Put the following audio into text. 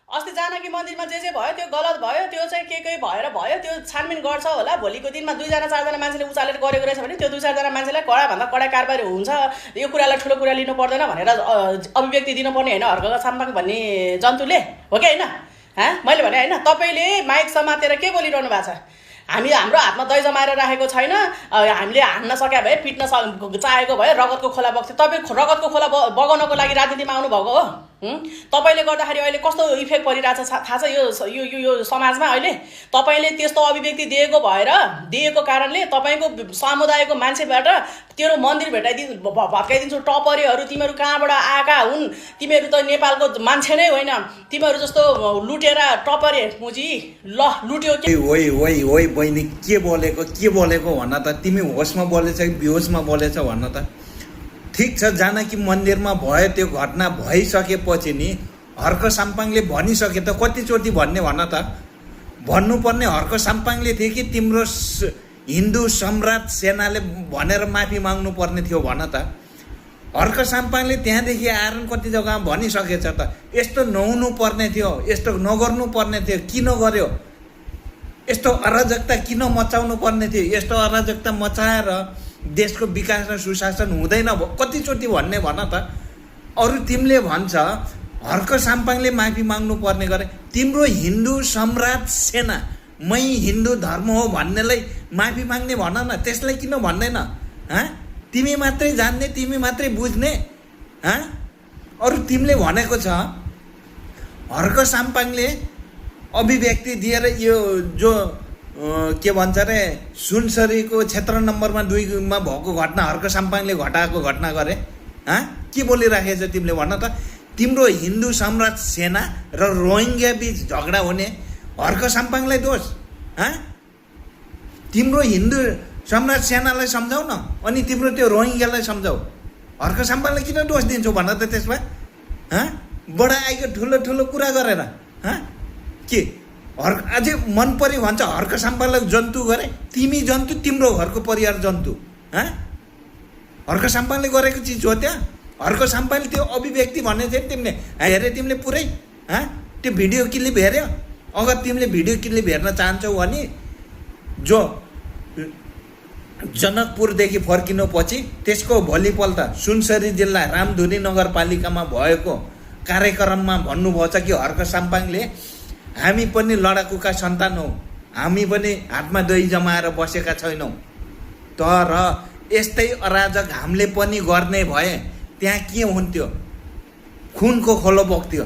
अस्ति जानकी मन्दिरमा जे भयो त्यो गलत भयो, त्यो चाहिँ के भएर भयो, त्यो छानबिन गर्छ होला। भोलिको दिनमा 2 जना 4 जना मान्छेले उचालेर गरेको रहेछ भने त्यो 2 4 जना मान्छेलाई कडाभन्दा कडा कारबाही हुन्छ। यो कुरालाई ठुलो कुरा लिनु पर्दैन भनेर अभिव्यक्ति दिनुपर्ने होइन हर्कका साम्पाङ भन्ने जन्तुले, हो कि होइन? मैले भने होइन, तपाईँले माइक समातेर के बोलिरहनु भएको छ? हाम्रो हातमा दही जमाएर राखेको छैन। हामीले हान्न सके भए, पिट्न चाहेको भए रगतको खोला बग्थ्यो। तपाईँ रगतको खोला बगाउनको लागि राजनीतिमा आउनुभएको हो। तपाईँले गर्दाखेरि अहिले कस्तो इफेक्ट परिरहेछ थाहा छ यो समाजमा। अहिले तपाईँले त्यस्तो अभिव्यक्ति दिएको कारणले तपाईँको समुदायको मान्छेबाट तेरो मन्दिर भत्काइदिन्छु, टपरेहरू तिमीहरू कहाँबाट आएका हुन्? तिमीहरू त नेपालको मान्छे नै होइन। तिमीहरू जस्तो लुटेर टपरे मुजी ल लुट्यो के? ओइ बहिनी, के बोलेको भन त? तिमी होसमा बोलेछ कि बेहोसमा बोलेछ भन त? ठिक छ, जानकी मन्दिरमा भयो त्यो घटना भइसकेपछि नि हर्क साम्पाङले भनिसके त कतिचोटि भन्ने भन त? भन्नुपर्ने हर्क साम्पाङले थियो कि तिम्रो हिन्दू सम्राट सेनाले भनेर माफी माग्नु पर्ने थियो भन त? हर्क साम्पाङले त्यहाँदेखि आएर कति जग्गामा भनिसकेछ त यस्तो नहुनु पर्ने थियो, यस्तो नगर्नु पर्ने थियो, किन गर्यो? यस्तो अराजकता किन मचाउनु पर्ने थियो? यस्तो अराजकता मचाएर देशको विकास र सुशासन हुँदैन कतिचोटि भन्ने भन त? अरू तिमीले भन्छ हर्क साम्पाङले माफी माग्नु पर्ने गरे। तिम्रो हिन्दू सम्राट सेना मै हिन्दू धर्म हो भन्नेलाई माफी माग्ने भन न, त्यसलाई किन भन्दैन? तिमी मात्रै जान्ने, तिमी मात्रै बुझ्ने। अरू तिमीले भनेको छ हर्क साम्पाङले अभिव्यक्ति दिएर यो जो के भन्छ रे सुनसरीको क्षेत्र नम्बरमा 2 मा भएको घटना हर्क साम्पाङले घटाएको घटना गरे। के बोलिराखेछ तिमीले भन त? तिम्रो हिन्दू सम्राट सेना र रोहिङ्ग्या बीच झगडा हुने हर्क साम्पाङलाई दोष? तिम्रो हिन्दू सम्राट सेनालाई सम्झाउ न, अनि तिम्रो त्यो रोहिङ्ग्यालाई सम्झाउ। हर्क साम्पाङलाई किन दोष दिन्छौ भन त त्यसमा? बडा आइको ठुलो कुरा गरेर के अझै मन पऱ्यो भन्छ हर्क साम्पाङलाई जन्तु गरे? तिमी जन्तु, तिम्रो घरको परिवार जन्तु। हर्क साम्पाङले गरेको चिज हो त्यहाँ? हर्क साम्पाङले त्यो अभिव्यक्ति भन्ने चाहिँ तिमीले हेरे? तिमीले पुरै त्यो भिडियो क्लिप हेऱ्यो? अगर तिमीले भिडियो क्लिप हेर्न चाहन्छौ भने जो जनकपुरदेखि फर्किनुपछि त्यसको भोलिपल्ट सुनसरी जिल्ला रामधुनी नगरपालिकामा भएको कार्यक्रममा भन्नुभएको छ कि हर्क साम्पाङले हामी पनि लडाकुका सन्तान हौ, हामी पनि हातमा दही जमाएर बसेका छैनौँ, तर यस्तै अराजक हामीले पनि गर्ने भए त्यहाँ के हुन्थ्यो? खुनको खोलो बग्थ्यो।